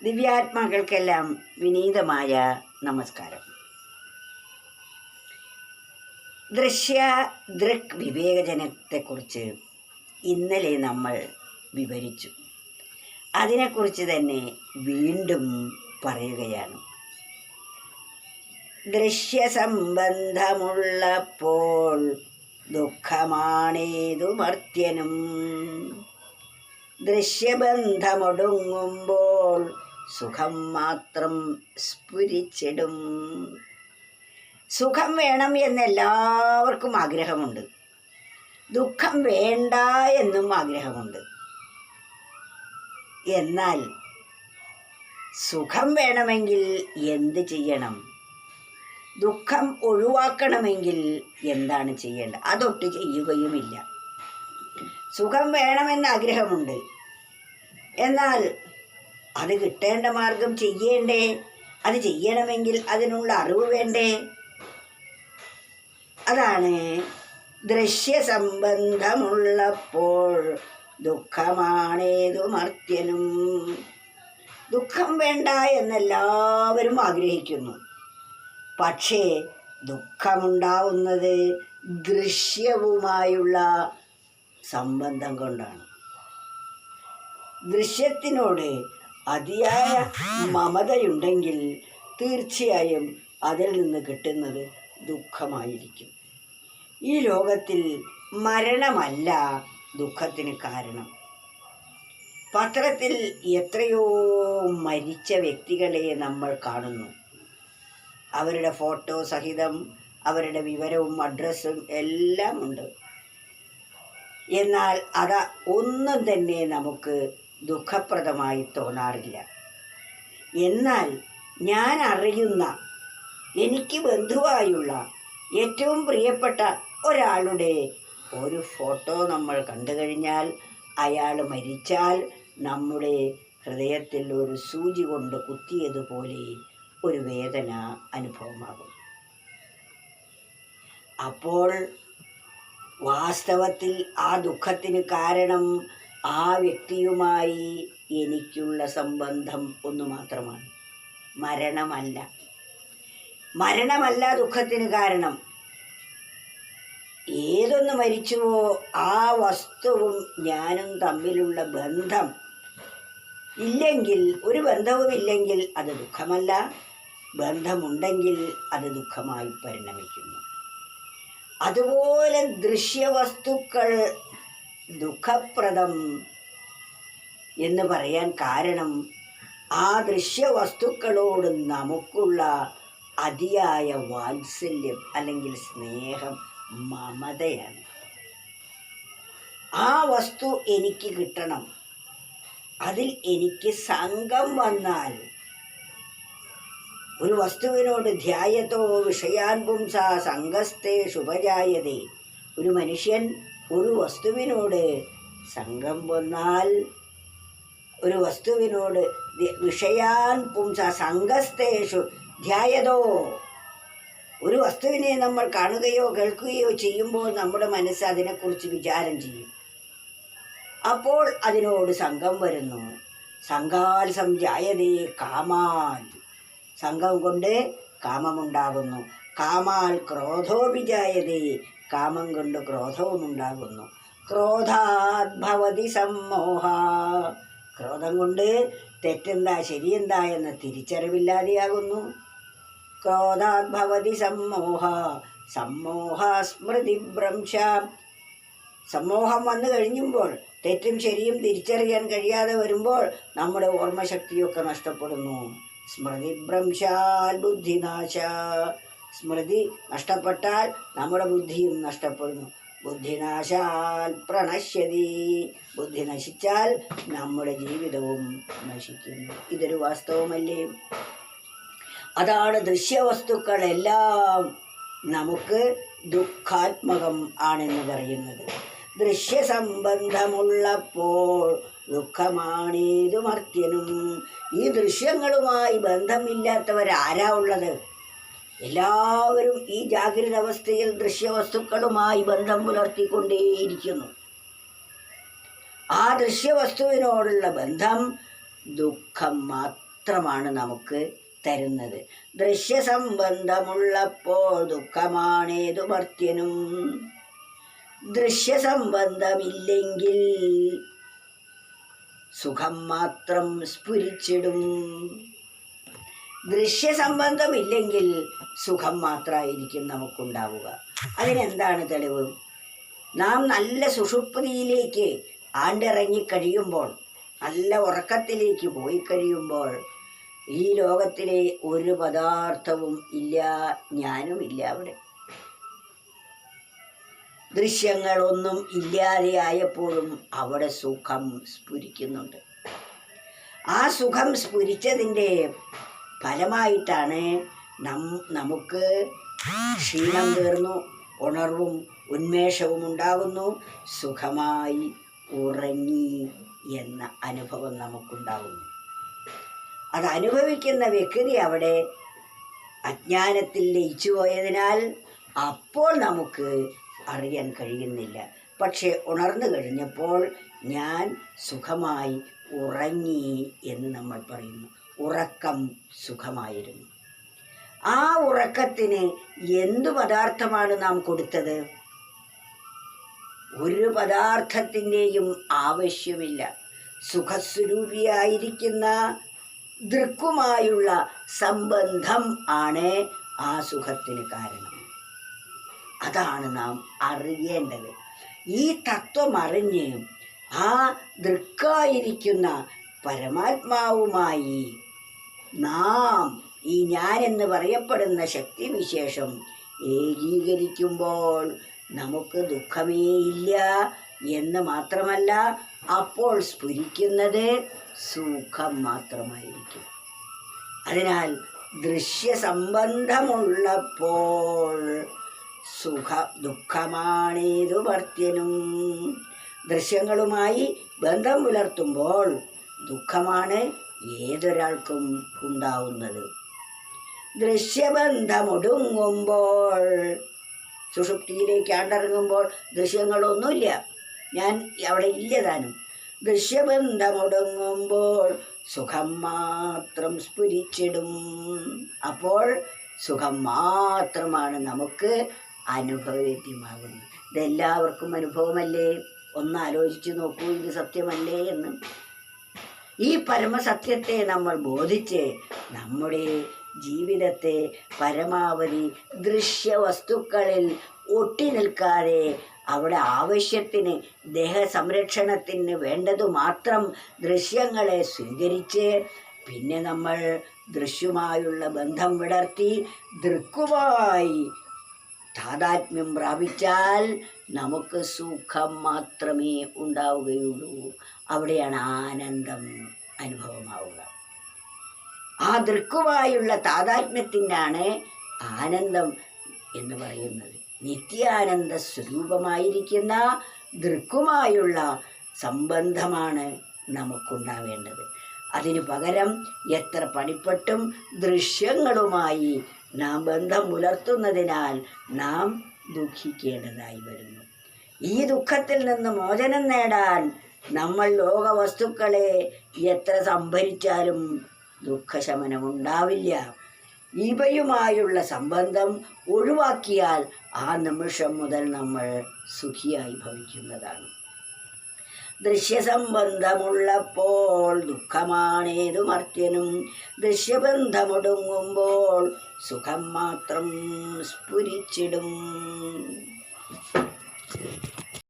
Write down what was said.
ദിവ്യാത്മാക്കൾക്കെല്ലാം വിനീതമായ നമസ്കാരം. ദൃശ്യ ദൃക് വിവേചനത്തെക്കുറിച്ച് ഇന്നലെ നമ്മൾ വിവരിച്ചു. അതിനെക്കുറിച്ച് തന്നെ വീണ്ടും പറയുകയാണ്. ദൃശ്യസംബന്ധമുള്ളപ്പോൾ ദുഃഖമാണേതു മർത്യനും, ദൃശ്യബന്ധമൊടുങ്ങുമ്പോൾ സുഖം മാത്രം സ്ഫുരിച്ചിടും. സുഖം വേണം എന്നെല്ലാവർക്കും ആഗ്രഹമുണ്ട്, ദുഃഖം വേണ്ട എന്നും ആഗ്രഹമുണ്ട്. എന്നാൽ സുഖം വേണമെങ്കിൽ എന്ത് ചെയ്യണം? ദുഃഖം ഒഴിവാക്കണമെങ്കിൽ എന്താണ് ചെയ്യേണ്ടത്? അതൊട്ട് ചെയ്യുകയുമില്ല. സുഖം വേണമെന്ന് ആഗ്രഹമുണ്ട്, എന്നാൽ അത് കിട്ടേണ്ട മാർഗം ചെയ്യേണ്ടേ? അത് ചെയ്യണമെങ്കിൽ അതിനുള്ള അറിവ് വേണ്ടേ? അതാണ് ദൃശ്യസംബന്ധമുള്ളപ്പോൾ ദുഃഖമാണേതു മർത്യനും. ദുഃഖം വേണ്ട എന്നെല്ലാവരും ആഗ്രഹിക്കുന്നു. പക്ഷേ ദുഃഖമുണ്ടാവുന്നത് ദൃശ്യവുമായുള്ള സംബന്ധം കൊണ്ടാണ്. ദൃശ്യത്തിനോട് അതിയായ മമതയുണ്ടെങ്കിൽ തീർച്ചയായും അതിൽ നിന്ന് കിട്ടുന്നത് ദുഃഖമായിരിക്കും. ഈ ലോകത്തിൽ മരണമല്ല ദുഃഖത്തിന് കാരണം. പത്രത്തിൽ എത്രയോ മരിച്ച വ്യക്തികളെ നമ്മൾ കാണുന്നു. അവരുടെ ഫോട്ടോ സഹിതം അവരുടെ വിവരവും അഡ്രസ്സും എല്ലാം ഉണ്ട്. എന്നാൽ അത് ഒന്നും തന്നെ നമുക്ക് ദുഃഖപ്രദമായി തോന്നാറില്ല. എന്നാൽ ഞാൻ അറിയുന്ന, എനിക്ക് ബന്ധുവായുള്ള, ഏറ്റവും പ്രിയപ്പെട്ട ഒരാളുടെ ഒരു ഫോട്ടോ നമ്മൾ കണ്ടു കഴിഞ്ഞാൽ, അയാൾ മരിച്ചാൽ നമ്മുടെ ഹൃദയത്തിൽ ഒരു സൂചി കൊണ്ട് കുത്തിയതുപോലെ ഒരു വേദന അനുഭവമാകും. അപ്പോൾ വാസ്തവത്തിൽ ആ ദുഃഖത്തിന് കാരണം ആ വ്യക്തിയുമായി എനിക്കുള്ള സംബന്ധം ഒന്നു മാത്രമാണ്, മരണമല്ല. മരണമല്ല ദുഃഖത്തിന് കാരണം. ഏതൊന്ന് മരിച്ചുവോ ആ വസ്തുവും ഞാനും തമ്മിലുള്ള ബന്ധം ഇല്ലെങ്കിൽ, ഒരു ബന്ധവും ഇല്ലെങ്കിൽ അത് ദുഃഖമല്ല. ബന്ധമുണ്ടെങ്കിൽ അത് ദുഃഖമായി പരിണമിക്കുന്നു. അതുപോലെ ദൃശ്യവസ്തുക്കൾ ദുഃഖപ്രദം എന്ന് പറയാൻ കാരണം ആ ദൃശ്യവസ്തുക്കളോട് നമുക്കുള്ള അതിയായ വാത്സല്യം അല്ലെങ്കിൽ സ്നേഹം, മമതയാണ്. ആ വസ്തു എനിക്ക് കിട്ടണം, അതിൽ എനിക്ക് സംഘം വന്നാൽ, ഒരു വസ്തുവിനോട് ധ്യായത്തോ വിഷയാൻ പുംസാ സംഘസ്തേ ശുഭജായതേ. ഒരു മനുഷ്യൻ ഒരു വസ്തുവിനോട് സംഘം വന്നാൽ, ഒരു വസ്തുവിനോട് വിഷയാൻ പുംസാ സംഘസ്തേഷു ധ്യായതോ, ഒരു വസ്തുവിനെ നമ്മൾ കാണുകയോ കേൾക്കുകയോ ചെയ്യുമ്പോൾ നമ്മുടെ മനസ്സ് അതിനെക്കുറിച്ച് വിചാരം ചെയ്യും. അപ്പോൾ അതിനോട് സംഘം വരുന്നു. സംഘാൽ സംജായതേ കാമാൽ, സംഘം കൊണ്ട് കാമമുണ്ടാകുന്നു. കാമാൽ ക്രോധോഭിജായതേ, കാമം കൊണ്ട് ക്രോധവും ഉണ്ടാകുന്നു. ക്രോധാത് ഭവതി സമ്മോഹ, ക്രോധം കൊണ്ട് തെറ്റെന്താ ശരിയെന്താ എന്ന തിരിച്ചറിവില്ലാതെയാകുന്നു. ക്രോധാത് ഭവതി സമ്മോഹ, സമ്മോഹ സ്മൃതിഭ്രംശ. സമ്മോഹം വന്നു കഴിഞ്ഞുമ്പോൾ, തെറ്റും ശരിയും തിരിച്ചറിയാൻ കഴിയാതെ വരുമ്പോൾ നമ്മുടെ ഓർമ്മശക്തിയൊക്കെ നഷ്ടപ്പെടുന്നു. സ്മൃതിഭ്രംശാൽ ബുദ്ധിനാശ, സ്മൃതി നഷ്ടപ്പെട്ടാൽ നമ്മുടെ ബുദ്ധിയും നഷ്ടപ്പെടുന്നു. ബുദ്ധിനാശാൽ പ്രണശ്യതി, ബുദ്ധി നശിച്ചാൽ നമ്മുടെ ജീവിതവും നശിക്കുന്നു. ഇതൊരു വാസ്തവമല്ലേ? അതാണ് ദൃശ്യവസ്തുക്കളെല്ലാം നമുക്ക് ദുഃഖാത്മകം ആണെന്ന് പറയുന്നത്. ദൃശ്യസംബന്ധമുള്ളപ്പോൾ ദുഃഖമാണേതു മർത്യനും. ഈ ദൃശ്യങ്ങളുമായി ബന്ധമില്ലാത്തവരാരാ ഉള്ളത്? എല്ലാവരും ഈ ജാഗ്രത അവസ്ഥയിൽ ദൃശ്യവസ്തുക്കളുമായി ബന്ധം പുലർത്തിക്കൊണ്ടേയിരിക്കുന്നു. ആ ദൃശ്യവസ്തുവിനോടുള്ള ബന്ധം ദുഃഖം മാത്രം മാത്രമാണ് നമുക്ക് തരുന്നത്. ദൃശ്യസംബന്ധമുള്ളപ്പോൾ ദുഃഖമാണേതു മർത്യനും. ദൃശ്യസംബന്ധമില്ലെങ്കിൽ സുഖം മാത്രം സ്ഫുരിച്ചിടും. ദൃശ്യസംബന്ധമില്ലെങ്കിൽ സുഖം മാത്രമായിരിക്കും നമുക്കുണ്ടാവുക. അതിനെന്താണ് തെളിവ്? നാം നല്ല സുഷുപ്തിയിലേക്ക് ആണ്ടിറങ്ങിക്കഴിയുമ്പോൾ, നല്ല ഉറക്കത്തിലേക്ക് പോയി കഴിയുമ്പോൾ, ഈ ലോകത്തിലെ ഒരു പദാർത്ഥവും ഇല്ല, ഞാനും ഇല്ല അവിടെ. ദൃശ്യങ്ങളൊന്നും ഇല്ലാതെയായപ്പോഴും അവിടെ സുഖം സ്ഫുരിക്കുന്നുണ്ട്. ആ സുഖം സ്ഫുരിച്ചതിൻ്റെ ഫലമായിട്ടാണ് നമുക്ക് ക്ഷീണം തീർന്നു, ഉണർവും ഉന്മേഷവും ഉണ്ടാകുന്നു, സുഖമായി ഉറങ്ങി എന്ന അനുഭവം നമുക്കുണ്ടാകുന്നു. അത് അനുഭവിക്കുന്ന വ്യക്തി അവിടെ അജ്ഞാനത്തിൽ ലയിച്ചു പോയതിനാൽ അപ്പോൾ നമുക്ക് അറിയാൻ കഴിയുന്നില്ല. പക്ഷെ ഉണർന്നു കഴിഞ്ഞപ്പോൾ ഞാൻ സുഖമായി ഉറങ്ങി എന്ന് നമ്മൾ പറയുന്നു. ഉറക്കം സുഖമായിരുന്നു. ആ ഉറക്കത്തിന് എന്തു പദാർത്ഥമാണ് നാം കൊടുത്തത്? ഒരു പദാർത്ഥത്തിൻ്റെയും ആവശ്യമില്ല. സുഖസ്വരൂപിയായിരിക്കുന്ന ദൃക്കുമായുള്ള സംബന്ധം ആണ് ആ സുഖത്തിന് കാരണം. അതാണ് നാം അറിയേണ്ടത്. ഈ തത്വം അറിഞ്ഞ് ആ ദൃക്കായിരിക്കുന്ന പരമാത്മാവുമായി നാം ഈ ഞാൻ എന്ന് പറയപ്പെടുന്ന ശക്തിവിശേഷം ഏകീകരിക്കുമ്പോൾ നമുക്ക് ദുഃഖമേയില്ല എന്ന് മാത്രമല്ല, അപ്പോൾ സ്ഫുരിക്കുന്നത് സുഖം മാത്രമായിരിക്കും. അതിനാൽ ദൃശ്യസംബന്ധമുള്ളപ്പോൾ ദുഃഖമാണേതു മർത്യനും. ദൃശ്യങ്ങളുമായി ബന്ധം പുലർത്തുമ്പോൾ ദുഃഖമാണ് ഏതൊരാൾക്കും ഉണ്ടാവുന്നത്. ദൃശ്യബന്ധമൊടുങ്ങുമ്പോൾ, സുഷുപ്തിയിലേക്ക് ആണ്ടിറങ്ങുമ്പോൾ ദൃശ്യങ്ങളൊന്നുമില്ല, ഞാൻ അവിടെ ഇല്ലതാനും. ദൃശ്യബന്ധമൊടുങ്ങുമ്പോൾ സുഖം മാത്രം സ്ഫുരിച്ചിടും. അപ്പോൾ സുഖം മാത്രമാണ് നമുക്ക് അനുഭവവേദ്യമാകുന്നത്. ഇതെല്ലാവർക്കും അനുഭവമല്ലേ? ഒന്ന് ആലോചിച്ച് നോക്കൂ, ഇത് സത്യമല്ലേ എന്ന്. ഈ പരമസത്യത്തെ നമ്മൾ ബോധിച്ച് നമ്മുടെ ജീവിതത്തെ പരമാവധി ദൃശ്യവസ്തുക്കളിൽ ഒട്ടി നിൽക്കാതെ അവിടെ ആവശ്യത്തിന് ദേഹസംരക്ഷണത്തിന് വേണ്ടതു മാത്രം ദൃശ്യങ്ങളെ സ്വീകരിച്ച് പിന്നെ നമ്മൾ ദൃശ്യമായുള്ള ബന്ധം വിടർത്തി ദൃക്കുമായി താതാത്മ്യം പ്രാപിച്ചാൽ നമുക്ക് സുഖം മാത്രമേ ഉണ്ടാവുകയുള്ളൂ. അവിടെയാണ് ആനന്ദം അനുഭവമാവുക. ആ ദൃക്കുമായുള്ള താതാത്മ്യത്തിനാണ് ആനന്ദം എന്ന് പറയുന്നത്. നിത്യാനന്ദ സ്വരൂപമായിരിക്കുന്ന ദൃക്കുമായുള്ള സംബന്ധമാണ് നമുക്കുണ്ടാവേണ്ടത്. അതിനു പകരം എത്ര പണിപ്പെട്ടും ദൃശ്യങ്ങളുമായി നാം ബന്ധം പുലർത്തുന്നതിനാൽ നാം ദുഃഖിക്കേണ്ടതായി വരുന്നു. ഈ ദുഃഖത്തിൽ നിന്ന് മോചനം നേടാൻ നമ്മൾ ലോകവസ്തുക്കളെ എത്ര സംഭരിച്ചാലും ദുഃഖശമനമുണ്ടാവില്ല. ഇവയുമായുള്ള സംബന്ധം ഒഴിവാക്കിയാൽ ആ നിമിഷം മുതൽ നമ്മൾ സുഖിയായി ഭവിക്കുന്നതാണ്. ദൃശ്യസംബന്ധമുള്ളപ്പോൾ ദുഃഖമാണേതു മർത്യനും. ദൃശ്യബന്ധമൊടുങ്ങുമ്പോൾ സുഖം മാത്രം സ്ഫുരിച്ചിടും.